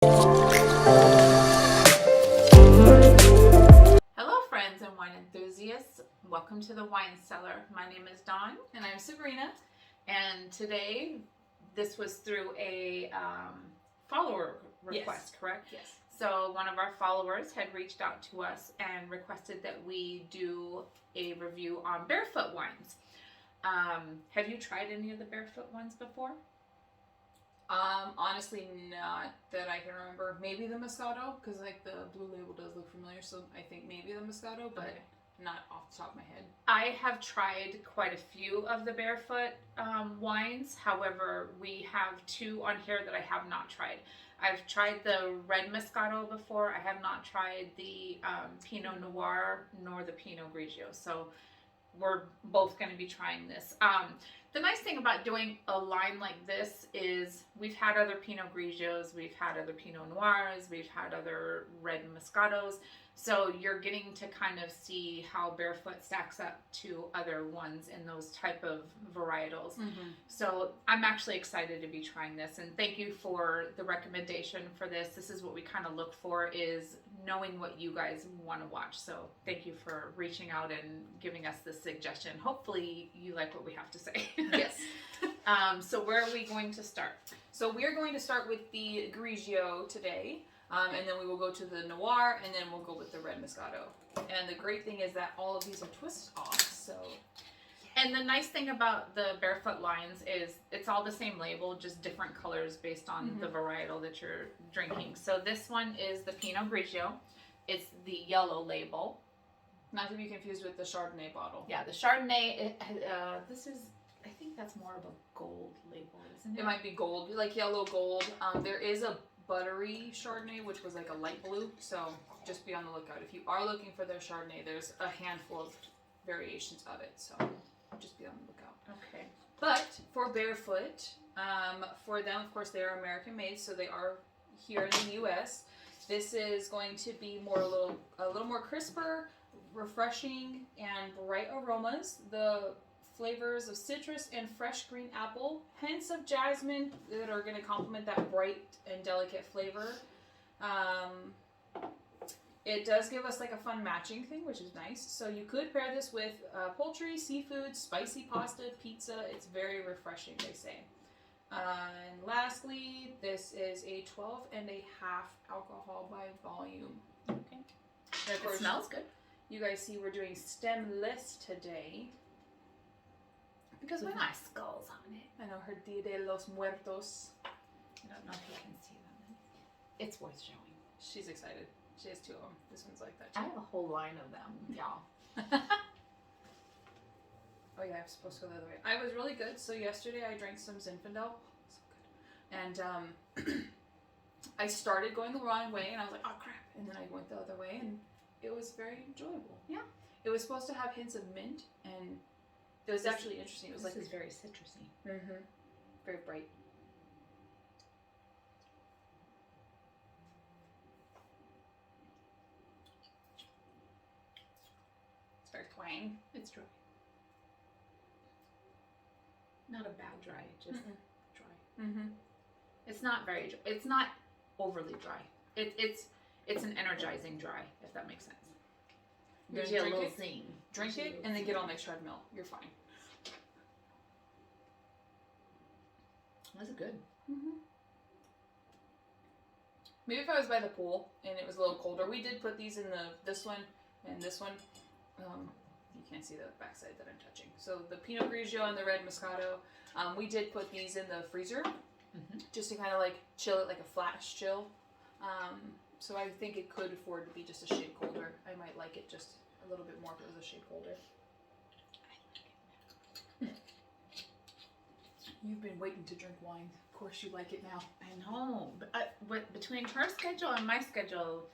Hello friends and wine enthusiasts, welcome to the Wine Cellar. My name is Dawn. And I'm Sabrina. And today, this was through a follower request, correct? Yes. So one of our followers had reached out to us and requested that we do a review on Barefoot wines. Have you tried any of the Barefoot ones before? Honestly, not that I can remember. Maybe the Moscato, because like the blue label does look familiar, so I think maybe the Moscato, but not off the top of my head. I have tried quite a few of the Barefoot wines. However, we have two on here that I have not tried. I've tried the Red Moscato before. I have not tried the Pinot Noir nor the Pinot Grigio. So we're both going to be trying this. The nice thing about doing a line like this is we've had other Pinot Grigios, we've had other Pinot Noirs, we've had other Red Moscatos. So you're getting to kind of see how Barefoot stacks up to other ones in those type of varietals. Mm-hmm. So I'm actually excited to be trying this, and thank you for the recommendation for this. This is what we kind of look for, is knowing what you guys want to watch. So thank you for reaching out and giving us this suggestion. Hopefully you like what we have to say. Yes. So where are we going to start? So we're going to start with the Grigio today, and then we will go to the Noir, and then we'll go with the Red Moscato. And the great thing is that all of these are twist off, so... And the nice thing about the Barefoot lines is it's all the same label, just different colors based on the varietal that you're drinking. So this one is the Pinot Grigio. It's the yellow label. Not to be confused with the Chardonnay bottle. Yeah, the Chardonnay, this is, I think that's more of a gold label, isn't it? It might be gold, like yellow gold. There is a buttery Chardonnay, which was like a light blue, so just be on the lookout. If you are looking for their Chardonnay, there's a handful of variations of it, so just be on the lookout. Okay. But for Barefoot, for them, of course, they are American made, so they are here in the U.S. This is going to be a little more crisper, refreshing, and bright aromas. The flavors of citrus and fresh green apple, hints of jasmine that are going to complement that bright and delicate flavor. It does give us like a fun matching thing, which is nice. So you could pair this with poultry, seafood, spicy pasta, pizza. It's very refreshing, they say. And lastly, this is a 12.5 alcohol by volume. Okay. It smells good. You guys see we're doing stemless today. Because with my skulls on it. I know, her Dia de los Muertos. I don't know if you can see them. It's worth showing. She's excited. She has two of them. This one's like that I too. have a whole line of them, y'all. Oh yeah, I'm supposed to go the other way. I was really good. So yesterday I drank some Zinfandel. So good. And I started going the wrong way and I was like, oh crap. And then I went the other way and it was very enjoyable. Yeah. It was supposed to have hints of mint and it was actually interesting. It was This like is very citrusy. Mm-hmm. Very bright. It's very twang. It's dry. Not a bad dry, just dry. Mm-hmm. It's not very dry. It's not overly dry. It's an energizing dry, if that makes sense. Gives you a little zing. Drink it and then get on the treadmill. You're fine. That's good. Mm-hmm. Maybe if I was by the pool and it was a little colder. We did put these in this one and this one. You can't see the backside that I'm touching. So the Pinot Grigio and the Red Moscato, we did put these in the freezer just to kind of like chill it, like a flash chill. So I think it could afford to be just a shade colder. I might like it just a little bit more if it was a shade colder. You've been waiting to drink wine. Of course you like it now. I know. But between her schedule and my schedule,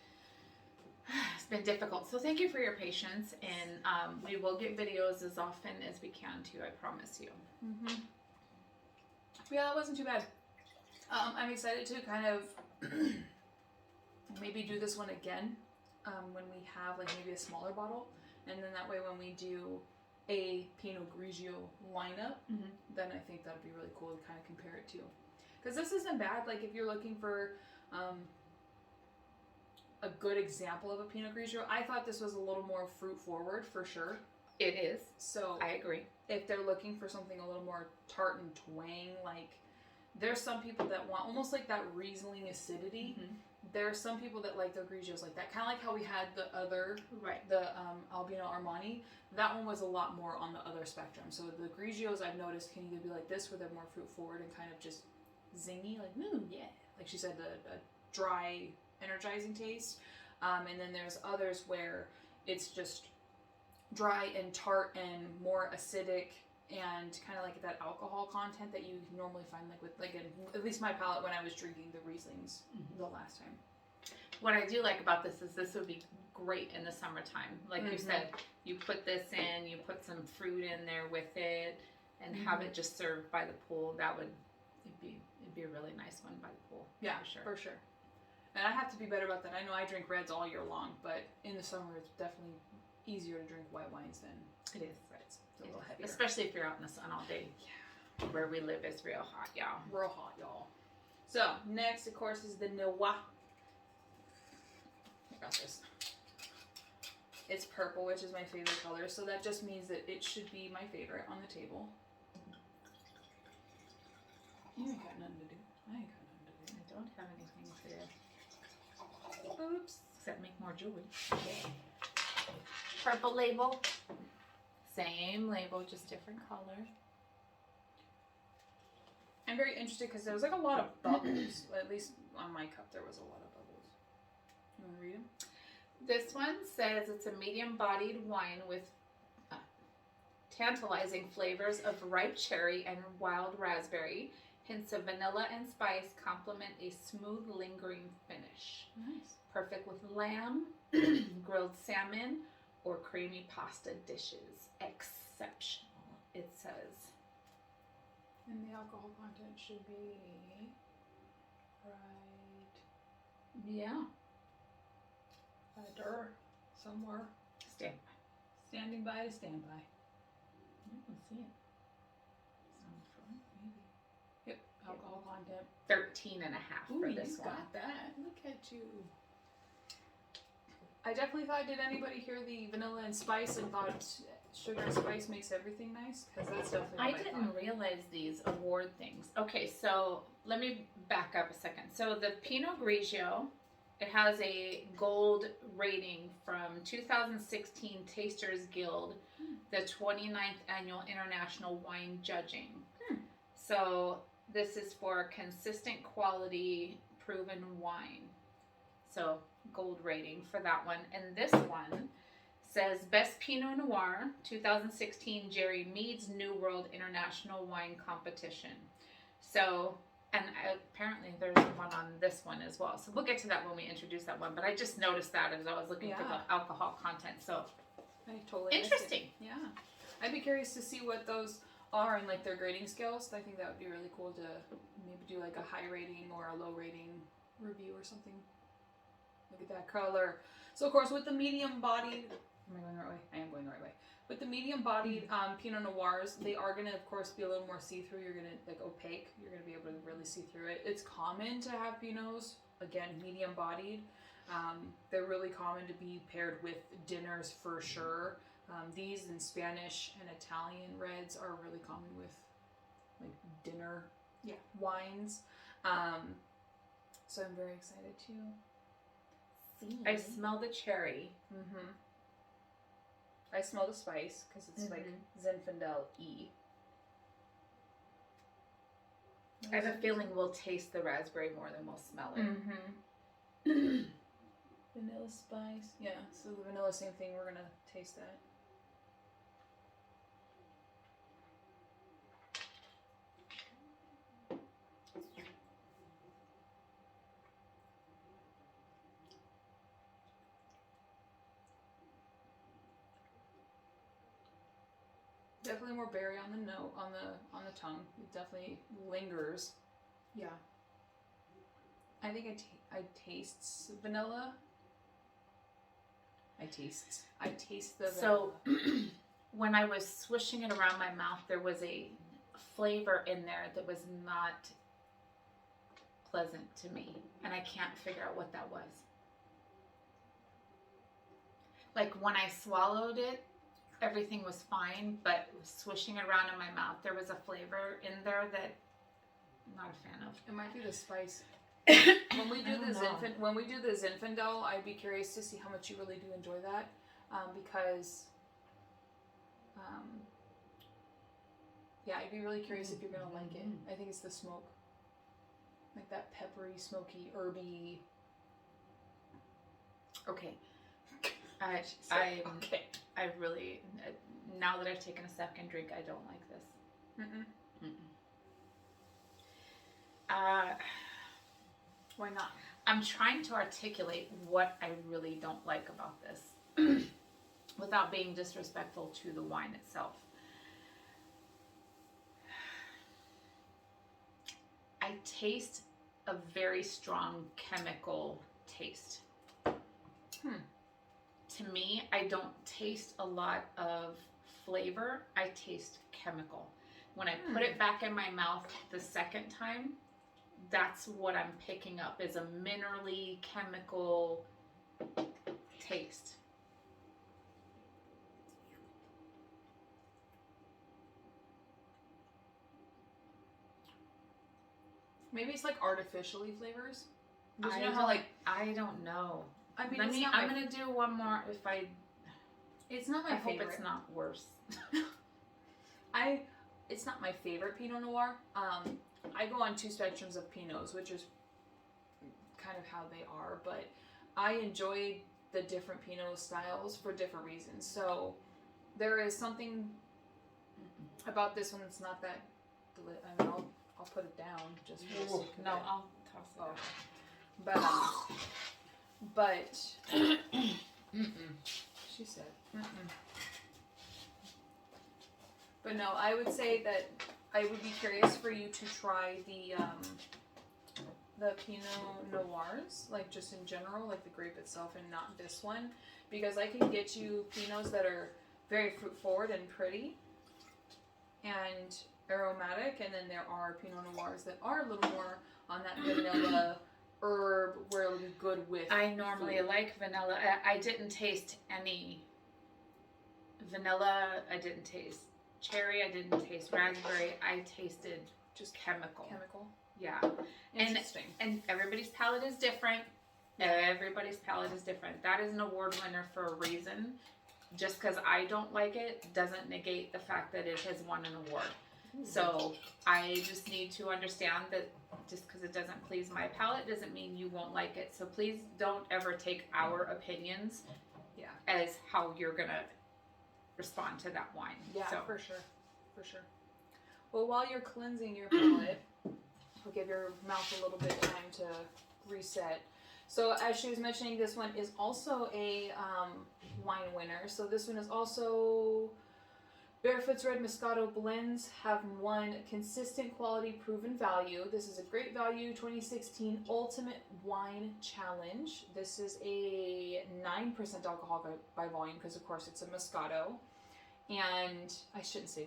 it's been difficult. So thank you for your patience. And we will get videos as often as we can too, I promise you. Mm-hmm. Yeah, that wasn't too bad. I'm excited to kind of maybe do this one again when we have like maybe a smaller bottle. And then that way when we do a Pinot Grigio lineup, then I think that'd be really cool to kind of compare it to. Because this isn't bad. Like if you're looking for a good example of a Pinot Grigio. I thought this was a little more fruit forward for sure. It is. So I agree. if they're looking for something a little more tart and twang, like there's some people that want almost like that Riesling acidity. Mm-hmm. There are some people that like their Grigios like that, kind of like how we had the other, Right. the Albino Armani. That one was a lot more on the other spectrum. So the Grigios I've noticed can either be like this, where they're more fruit forward and kind of just zingy, like yeah, like she said, a dry, energizing taste. And then there's others where it's just dry and tart and more acidic and kind of like that alcohol content that you normally find like with like at least my palate when I was drinking the Rieslings the last time. What I do like about this would be great in the summertime. Like you said, you put this in, you put some fruit in there with it, and have it just served by the pool. It'd be a really nice one by the pool. Yeah, for sure. And I have to be better about that. I know I drink reds all year long, but in the summer it's definitely easier to drink white wines than It is. reds. It's a little heavier. Especially if you're out in the sun all day. Yeah. Where we live is real hot, y'all. Real hot, y'all. So, next, of course, is the Noir. I got this. It's purple, which is my favorite color, so that just means that it should be my favorite on the table. You ain't got nothing to do. I ain't got nothing to do. I don't have anything to Oops. except make more jewelry. Purple label. Same label, just different color. I'm very interested because there was like a lot of bubbles. At least on my cup, there was a lot of bubbles. You want to read them? This one says it's a medium-bodied wine with tantalizing flavors of ripe cherry and wild raspberry. Hints of vanilla and spice complement a smooth, lingering finish. Nice. Perfect with lamb, grilled salmon, or creamy pasta dishes. Exceptional, it says. And the alcohol content should be right Yeah. there somewhere. Stand Standing by to stand by. by. I can see it. Maybe. Yep. Alcohol content. 13 and a half Ooh, for this you one. got that. Look at you. I definitely thought, did anybody hear the vanilla and spice and thought sugar and spice makes everything nice? Because that's definitely what I didn't realize these award things. Okay, so let me back up a second. So the Pinot Grigio, it has a gold rating from 2016 Tasters Guild, the 29th Annual International Wine Judging. So this is for consistent quality, proven wine. So gold rating for that one. And this one says Best Pinot Noir 2016 Jerry Mead's New World International Wine Competition. So, and apparently there's one on this one as well. So we'll get to that when we introduce that one. But I just noticed that as I was looking for the alcohol content. So I totally interesting. Yeah. I'd be curious to see what those are and like their grading scales. I think that would be really cool to maybe do like a high rating or a low rating review or something. Look at that color. So of course with the medium bodied, am I going the right way? I am going the right way. With the medium bodied Pinot Noirs, they are going to of course be a little more see-through. You're going to like opaque. You're going to be able to really see through it. It's common to have Pinots, again, medium bodied. They're really common to be paired with dinners for sure. These in Spanish and Italian reds are really common with like dinner wines. So I'm very excited to see. I smell the cherry. I smell the spice because it's like Zinfandel E. I have a feeling we'll taste the raspberry more than we'll smell it. Vanilla spice. Yeah, so the vanilla, same thing. We're going to taste that. Definitely more berry on the note, on the tongue. It definitely lingers. Yeah. I think I taste vanilla. I taste the vanilla. So when I was swishing it around my mouth, there was a flavor in there that was not pleasant to me, and I can't figure out what that was. like when I swallowed it, everything was fine, but swishing it around in my mouth, there was a flavor in there that I'm not a fan of. It might be the spice. When we do the Zinfandel, I'd be curious to see how much you really do enjoy that, because, yeah, I'd be really curious if you're gonna like it. I think it's the smoke, like that peppery, smoky, herby. Okay. Okay. I really, now that I've taken a second drink, I don't like this. Why not? I'm trying to articulate what I really don't like about this without being disrespectful to the wine itself. I taste a very strong chemical taste. To me, I don't taste a lot of flavor. I taste chemical. When I put it back in my mouth the second time, that's what I'm picking up, is a minerally chemical taste. Maybe it's like artificially flavors. I don't know. I mean, I'm gonna do one more. It's not my favorite. Hope it's not worse. It's not my favorite Pinot Noir. I go on two spectrums of Pinots, which is kind of how they are, but I enjoy the different Pinot styles for different reasons. So there is something about this one that's not that. I mean, I'll put it down just for the sake of it. I'll toss it out. But she said. But no, I would say that I would be curious for you to try the Pinot Noirs, like just in general, like the grape itself, and not this one, because I can get you Pinots that are very fruit forward and pretty and aromatic, and then there are Pinot Noirs that are a little more on that vanilla herb where it'll be good with I normally food. like vanilla. I didn't taste any vanilla. I didn't taste cherry. I didn't taste raspberry. I tasted just chemical. Yeah. Interesting. And everybody's palate is different. Everybody's palate is different. That is an award winner for a reason. Just because I don't like it doesn't negate the fact that it has won an award. So I just need to understand that just because it doesn't please my palate doesn't mean you won't like it. So please don't ever take our opinions as how you're going to respond to that wine. Yeah, so. for sure. Well, while you're cleansing your palate, we'll give your mouth a little bit of time to reset. So as she was mentioning, this one is also a wine winner. So this one is also Barefoot's Red Moscato blends have won consistent quality proven value. This is a great value 2016 Ultimate Wine Challenge. This is a 9% alcohol by volume because of course it's a Moscato. And I shouldn't say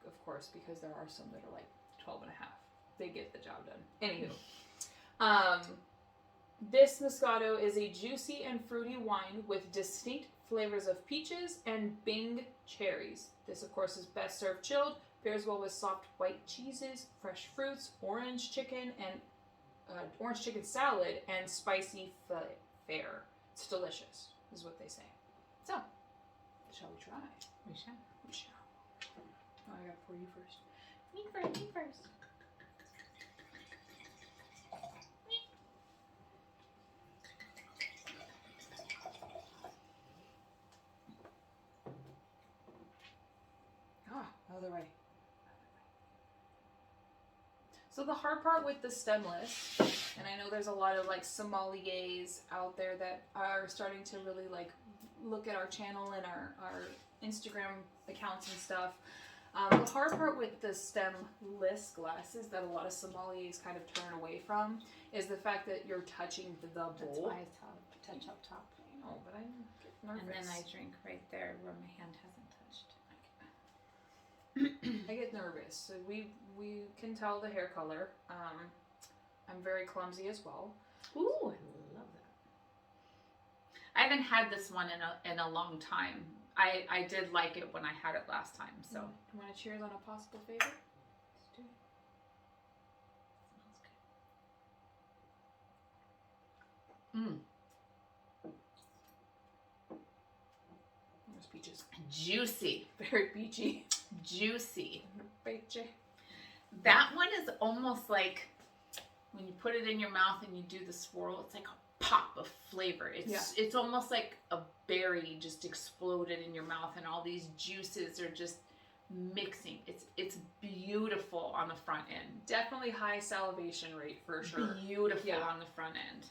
of course because there are some that are like 12 and a half. They get the job done. Anywho. This Moscato is a juicy and fruity wine with distinct flavors of peaches and Bing cherries. This, of course, is best served chilled, pairs well with soft white cheeses, fresh fruits, orange chicken salad, and spicy fare. It's delicious, is what they say. So, shall we try? We shall. Oh, I gotta pour you first. Me first. Other way. So the hard part with the stemless, and I know there's a lot of like sommeliers out there that are starting to really like look at our channel and our Instagram accounts and stuff. The hard part with the stemless glasses that a lot of sommeliers kind of turn away from is the fact that you're touching the bowl. That's why I touch up top. I know, but I get nervous. And then I drink right there where my hand hasn't touched. I get nervous. So we can tell the hair color. I'm very clumsy as well. Ooh, I love that. I haven't had this one in a long time. I did like it when I had it last time. So you want to cheers on a possible favorite? Let's do it. Smells good. There's peaches. Juicy. Very peachy. Juicy. Peachy. That one is almost like when you put it in your mouth and you do the swirl, it's like a pop of flavor. It's almost like a berry just exploded in your mouth, and all these juices are just mixing. It's beautiful on the front end. Definitely high salivation rate for sure. Beautiful on the front end.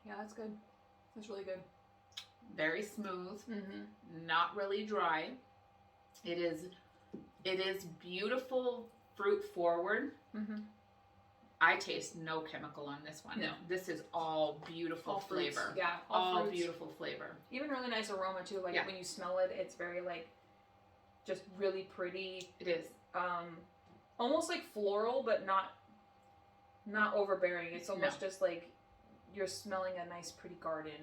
Yeah, that's good. That's really good. Very smooth. Mm-hmm. Not really dry. It is beautiful, fruit forward. Mm-hmm. I taste no chemical on this one. No. This is all beautiful all flavor. Fruits. Yeah, all fruits. Beautiful flavor. Even really nice aroma too. Like when you smell it, it's very like just really pretty. It is. Almost like floral, but not overbearing. It's almost just like you're smelling a nice pretty garden.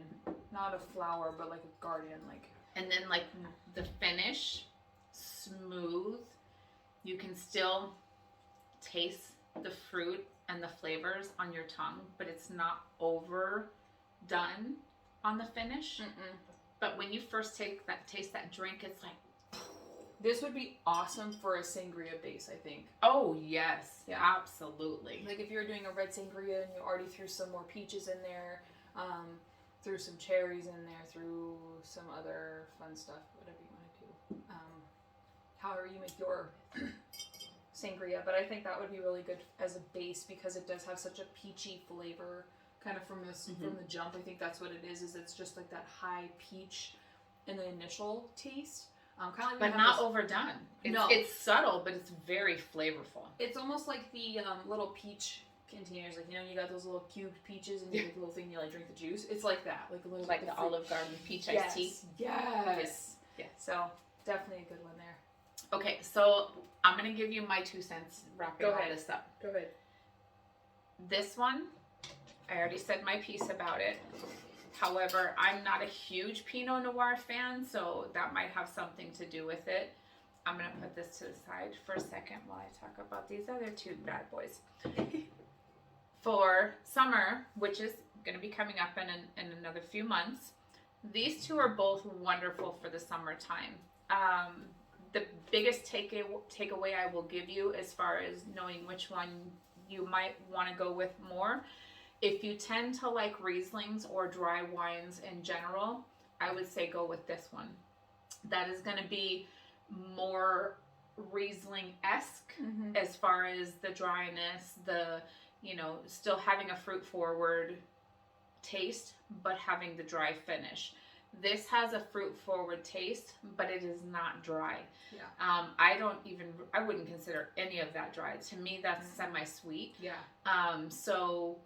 Not a flower, but like a garden. Like, and then like the finish, smooth. You can still taste the fruit and the flavors on your tongue, but it's not overdone on the finish. Mm-mm. But when you first taste that drink, it's like, this would be awesome for a sangria base, I think. Oh yes, absolutely. Like if you're doing a red sangria and you already threw some more peaches in there, threw some cherries in there, threw some other fun stuff, whatever you want to do. However you make your sangria, but I think that would be really good as a base because it does have such a peachy flavor kind of from the jump. I think that's what it is it's just like that high peach in the initial taste. Kind of like but not overdone. It's subtle, but it's very flavorful. It's almost like the little peach containers, like you got those little cubed peaches and you get the little thing you like drink the juice. It's like that, like a little like the Olive Garden peach iced tea. Yes. So definitely a good one there. Okay, so I'm gonna give you my 2 cents wrapping all this up. Go ahead. This one, I already said my piece about it. However, I'm not a huge Pinot Noir fan, so that might have something to do with it. I'm going to put this to the side for a second while I talk about these other 2 bad boys. For summer, which is going to be coming up in another few months, these 2 are both wonderful for the summertime. The biggest takeaway I will give you as far as knowing which one you might want to go with more, if you tend to like Rieslings or dry wines in general, I would say go with this one. That is going to be more Riesling-esque as far as the dryness, the, still having a fruit forward taste, but having the dry finish. This has a fruit forward taste, but it is not dry. Yeah. I wouldn't consider any of that dry. To me, that's semi-sweet. Yeah. So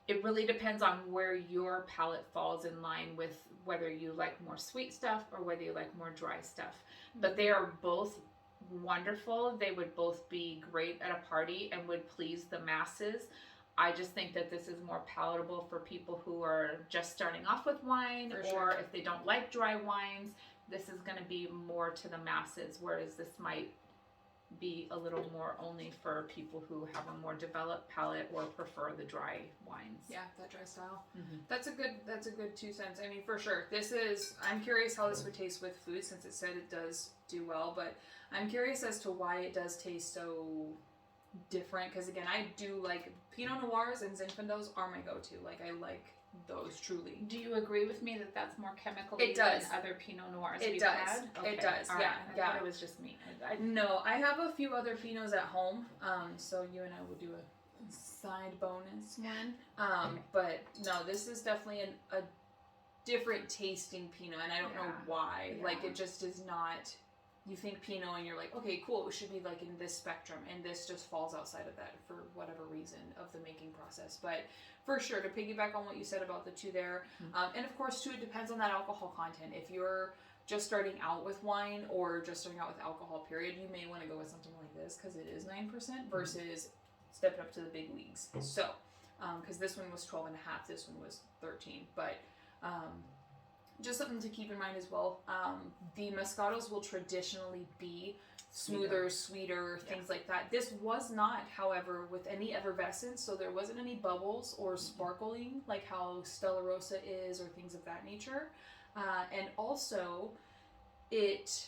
it really depends on where your palate falls in line with whether you like more sweet stuff or whether you like more dry stuff. But they are both wonderful. They would both be great at a party and would please the masses. I just think that this is more palatable for people who are just starting off with wine, or if they don't like dry wines, this is going to be more to the masses, whereas this might be a little more only for people who have a more developed palate or prefer the dry wines. Yeah, that dry style. That's a good 2 cents. I mean, for sure. I'm curious how this would taste with food, since it said it does do well, but I'm curious as to why it does taste so different, because again, I do like Pinot Noirs and Zinfandos are my go-to. Like, I like those truly. Do you agree with me that that's more chemical than other Pinot Noirs we've had? Okay. It does. All yeah. Right. I thought it was just me. No, I have a few other Pinots at home. So you and I will do a side bonus one. But no, this is definitely a different tasting Pinot, and I don't know why. Yeah. Like, it just is not. You think Pinot and you're like, okay, cool, it should be like in this spectrum, and this just falls outside of that for whatever reason of the making process. But for sure, to piggyback on what you said about the 2 there, and of course too, it depends on that alcohol content. If you're just starting out with wine or just starting out with alcohol period, you may want to go with something like this because it is 9% versus stepping up to the big leagues. So, because this one was 12 and a half, this one was 13. But just something to keep in mind as well. The Moscatos will traditionally be smoother, sweeter, things like that. This was not, however, with any effervescence, so there wasn't any bubbles or sparkling like how Stella Rosa is or things of that nature. And also, it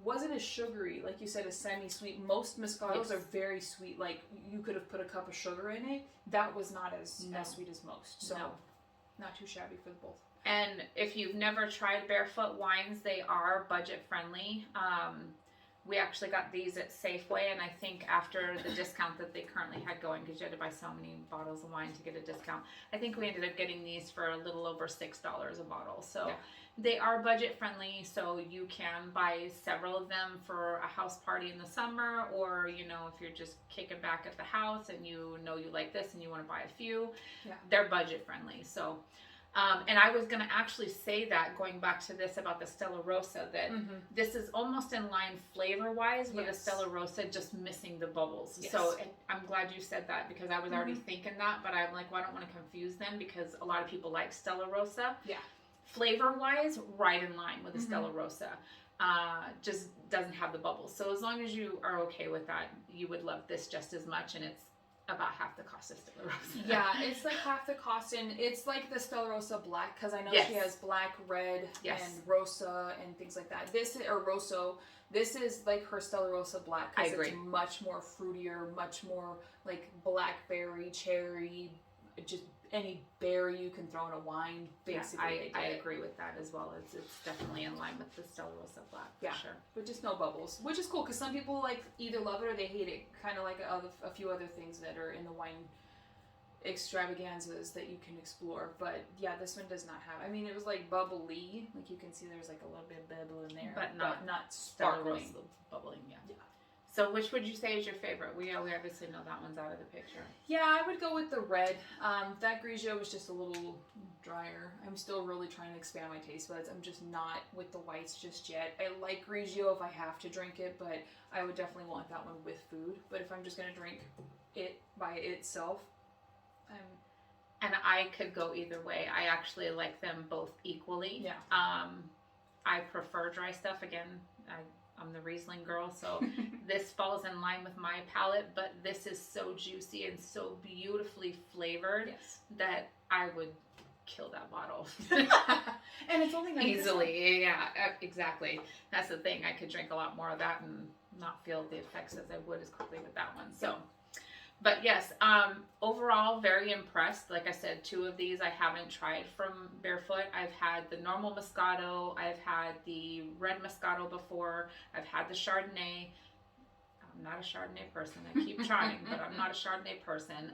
wasn't as sugary, like you said, as semi-sweet. Most Moscatos are very sweet. Like, you could have put a cup of sugar in it. That was not as sweet as most. So, not too shabby for the both. And if you've never tried Barefoot wines, they are budget friendly. We actually got these at Safeway, and I think after the discount that they currently had going, because you had to buy so many bottles of wine to get a discount, I think we ended up getting these for a little over $6 a bottle. So they are budget friendly, so you can buy several of them for a house party in the summer, or, you know, if you're just kicking back at the house and you know you like this and you want to buy a few, they're budget friendly. So and I was going to actually say that, going back to this about the Stella Rosa, that this is almost in line flavor-wise with the Stella Rosa, just missing the bubbles. So I'm glad you said that, because I was already thinking that, but I'm like, well, I don't want to confuse them, because a lot of people like Stella Rosa. Flavor-wise, right in line with the Stella Rosa. Just doesn't have the bubbles. So as long as you are okay with that, you would love this just as much, and it's about half the cost of Stella Rosa. It's like half the cost, and it's like the Stella Rosa Black, because I know she has black, red, and Rosa, and things like that. This is like her Stella Rosa Black, because it's much more fruitier, much more like blackberry, cherry, just any berry you can throw in a wine, basically. I agree with that as well. It's definitely in line with the Stella Rosa Black, for sure. But just no bubbles, which is cool, because some people like either love it or they hate it, kind of like a few other things that are in the wine extravaganzas that you can explore. But yeah, this one does not have, I mean, it was like bubbly, like you can see there's like a little bit of bubble in there, but not sparkling. Bubbling, So which would you say is your favorite? We obviously know that one's out of the picture. Yeah, I would go with the red. That Grigio was just a little drier. I'm still really trying to expand my taste buds. I'm just not with the whites just yet. I like Grigio if I have to drink it, but I would definitely want that one with food. But if I'm just going to drink it by itself, and I could go either way. I actually like them both equally. I prefer dry stuff. Again, I'm the Riesling girl, so this falls in line with my palate, but this is so juicy and so beautifully flavored that I would kill that bottle. And it's only 9%. Easily. Yeah, exactly. That's the thing. I could drink a lot more of that and not feel the effects as I would as quickly with that one. So, but yes, overall, very impressed. Like I said, 2 of these I haven't tried from Barefoot. I've had the normal Moscato. I've had the red Moscato before. I've had the Chardonnay. I'm not a Chardonnay person. I keep trying, but I'm not a Chardonnay person.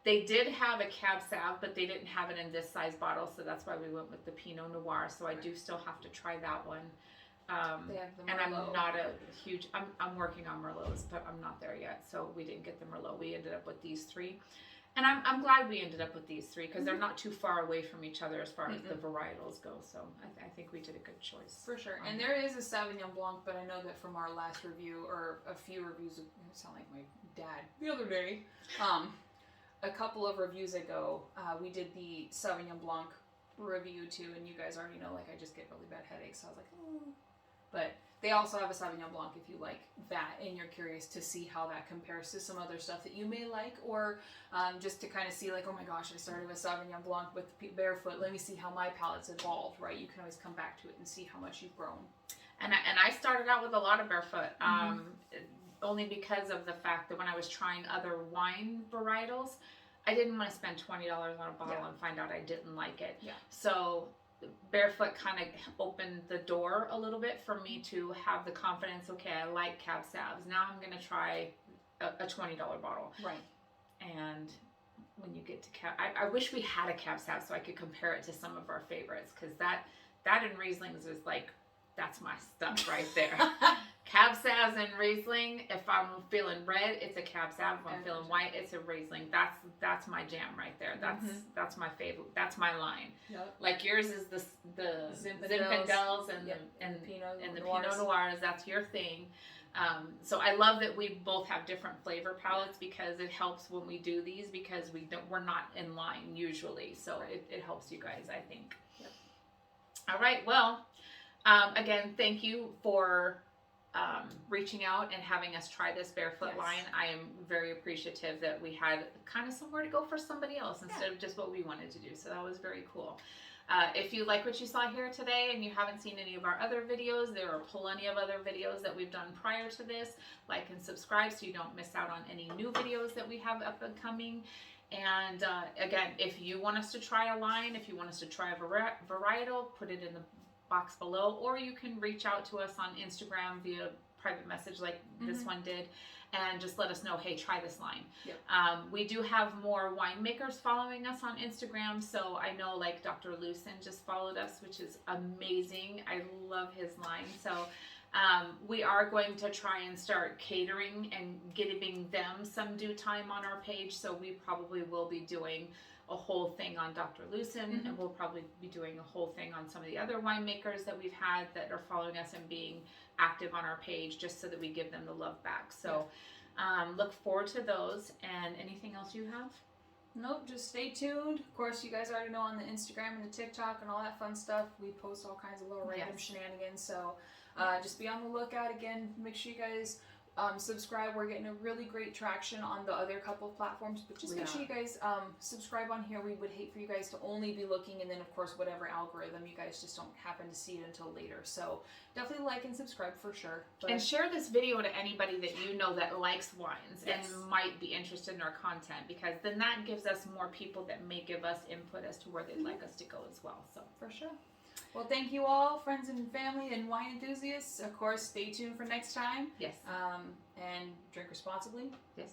They did have a Cab Sav, but they didn't have it in this size bottle, so that's why we went with the Pinot Noir. So I do still have to try that one. And I'm not a huge, I'm working on Merlots, but I'm not there yet. So we didn't get the Merlot. We ended up with these 3. And I'm glad we ended up with these 3, because they're not too far away from each other as far as the varietals go. So I think we did a good choice. For sure. And there is a Sauvignon Blanc, but I know that from our last review, or a few reviews, it sound like my dad the other day, a couple of reviews ago, we did the Sauvignon Blanc review too, and you guys already know, like, I just get really bad headaches, so I was like, oh. But they also have a Sauvignon Blanc if you like that and you're curious to see how that compares to some other stuff that you may like, or just to kind of see, like, oh my gosh, I started with Sauvignon Blanc with Barefoot, let me see how my palate's evolved, right? You can always come back to it and see how much you've grown. And I started out with a lot of Barefoot, only because of the fact that when I was trying other wine varietals, I didn't want to spend $20 on a bottle and find out I didn't like it. So Barefoot kind of opened the door a little bit for me to have the confidence, okay, I like Cab Savs. Now I'm going to try a $20 bottle. Right. And when you get to Cab, I wish we had a Cab Sav so I could compare it to some of our favorites, because that and Rieslings is like, that's my stuff right there. Cab Savs and Riesling, if I'm feeling red, it's a Cab Sav. If I'm feeling white, it's a Riesling. That's my jam right there. That's my favorite. That's my line. Yep. Like yours is the Zinfandels and the Pinot Noirs. That's your thing. So I love that we both have different flavor palettes because it helps when we do these because we're not in line usually. So it helps you guys, I think. Yep. All right. Well, again, thank you for reaching out and having us try this Barefoot line. I am very appreciative that we had kind of somewhere to go for somebody else instead of just what we wanted to do. So that was very cool. If you like what you saw here today and you haven't seen any of our other videos, there are plenty of other videos that we've done prior to this. Like and subscribe so you don't miss out on any new videos that we have up and coming. And again, if you want us to try a line, if you want us to try a varietal, put it in the box below, or you can reach out to us on Instagram via private message like this one did, and just let us know, hey, try this line. Yep. We do have more winemakers following us on Instagram, so I know like Dr. Lucen just followed us, which is amazing. I love his line. So we are going to try and start catering and giving them some due time on our page, so we probably will be doing a whole thing on Dr. Lucen, and we'll probably be doing a whole thing on some of the other winemakers that we've had that are following us and being active on our page, just so that we give them the love back. So look forward to those. And anything else you have? Nope, just stay tuned. Of course, you guys already know on the Instagram and the TikTok and all that fun stuff, we post all kinds of little random shenanigans. So just be on the lookout. Again, make sure you guys subscribe. We're getting a really great traction on the other couple of platforms, but just make sure you guys subscribe on here. We would hate for you guys to only be looking, and then of course whatever algorithm, you guys just don't happen to see it until later. So definitely like and subscribe for sure. But and share this video to anybody that you know that likes wines and might be interested in our content, because then that gives us more people that may give us input as to where they'd like us to go as well. So for sure. Well, thank you all, friends and family and wine enthusiasts. Of course, stay tuned for next time. Yes. And drink responsibly. Yes.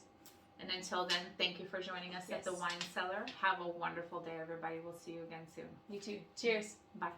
And until then, thank you for joining us at the Wine Cellar. Have a wonderful day, everybody. We'll see you again soon. You too. Cheers. Bye.